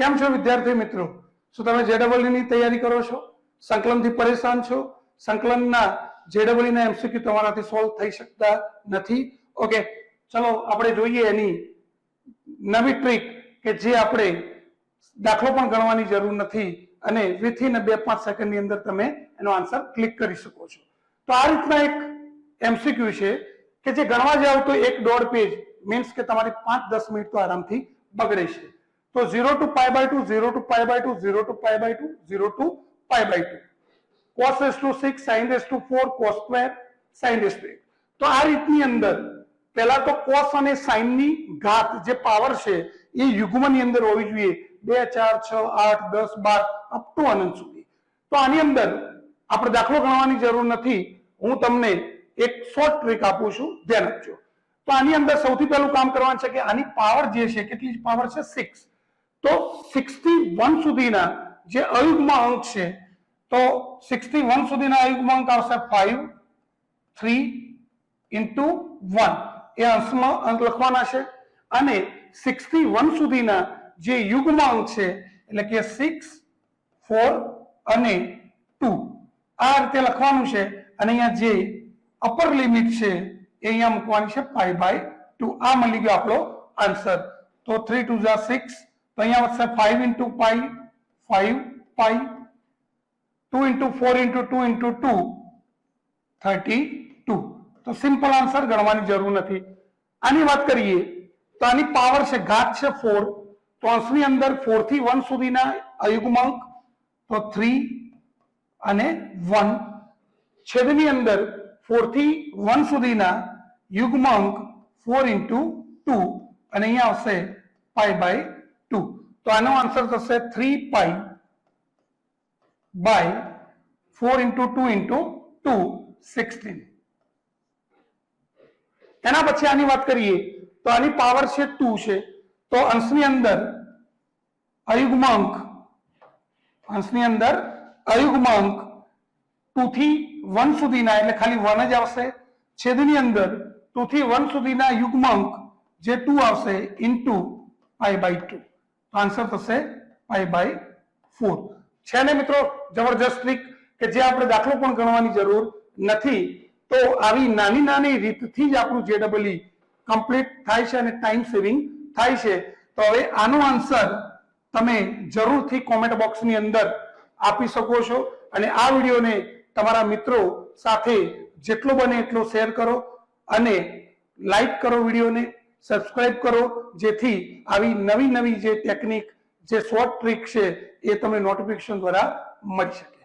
કેમ છો વિદ્યાર્થી મિત્રો? શું તમે JEE ની તૈયારી કરો છો? સંકલનથી પરેશાન છો? સંકલનના JEE ના MCQ તમારાથી સોલ્વ થઈ શકતા નથી? ઓકે, ચલો આપણે જોઈએ એની નવી ટ્રીક કે જે આપણે દાખલો પણ ગણવાની જરૂર નથી અને વિથિન 2-5 સેકન્ડની અંદર તમે એનો આન્સર ક્લિક કરી શકો છો. તો આ રીતના એક MCQ છે કે જે ગણવા જાવ તો 1.5 પેજ મીન્સ કે તમારી 5-10 મિનિટ તો આરામથી બગડે છે. તો 0 to π/2, 0 to π/2, 0 to π/2, 0 to π/2, cos⁴ sin⁴ cos² sin⁴. તો આ રીતની અંદર પહેલા તો cos અને sin ની ઘાત જે પાવર છે એ યુગ્મની અંદર હોવી જોઈએ 2, 4, 6, 8, 10, 12 અપ ટુ અનંત સુધી. તો આની અંદર આપણે દાખલો ગણવાની જરૂર નથી. હું તમને એક શોર્ટ ટ્રીક આપું છું, ધ્યાન આપજો. તો આની અંદર સૌથી પહેલું કામ કરવાનું છે કે આની પાવર જે છે કેટલી પાવર છે 6. તો 6 થી 1 સુધીના જે અયુગ્મ અંક છે તો 6 થી 1 સુધીના અયુગ્મ અંક આવશે 5, 3 into 1 એ અંશમાં અંક લખવાના છે અને 6 થી 1 સુધીના જે યુગ્મ અંક છે એટલે કે 6, 4 અને 2 આ રીતે લખવાનું છે અને અહીંયા જે અપર લિમિટ છે એ અહીંયા મૂકવાની છે π/2. આ મળી ગયો આપણો આન્સર. તો 3 2 6 તો અહીંયા વધશે 5 into π, 5 π, 2 into 4 into 2 into 2 32. તો સિમ્પલ આન્સર, ગણવાની જરૂર નથી. આની વાત કરીએ તો આની પાવર છે ઘાત છે 4. તો અંશની અંદર 4 થી 1 સુધીના અયુગ્મ અંક તો 3 અને 1. છેદની અંદર 4 થી 1 સુધીના યુગ્મ અંક 4 into 2 અને અહીંયા આવશે π/2. તો આનો આન્સર થશે 3π/4 into 2 into 2 16. એના પછી આની વાત કરીએ તો આની પાવર છે 2 છે. તો અંશની અંદર અયુગ્મ અંક 2 થી 1 સુધીના એટલે ખાલી 1 જ આવશે. છેદની અંદર 2 થી 1 સુધીના યુગ્મ અંક જે 2 આવશે ઇન્ટુ π/2. આન્સર થશે π/4. છે ને મિત્રો જબરજસ્ત ટ્રીક કે જે આપણે દાખલો પણ ગણવાની જરૂર નથી. તો આવી નાની નાની રીતથી જ આપણું JEE કમ્પ્લીટ થાય છે અને ટાઈમ સેવિંગ થાય છે. તો હવે આનો આન્સર તમે જરૂરથી કોમેન્ટ બોક્સની અંદર આપી શકો છો અને આ વિડીયોને તમારા મિત્રો સાથે જેટલો બને એટલો શેર કરો અને લાઈક કરો, વિડીયોને સબસ્ક્રાઇબ કરો, જેથી આવી નવી નવી જે ટેકનિક જે શોર્ટ ટ્રીક છે એ તમને નોટિફિકેશન દ્વારા મળી શકે.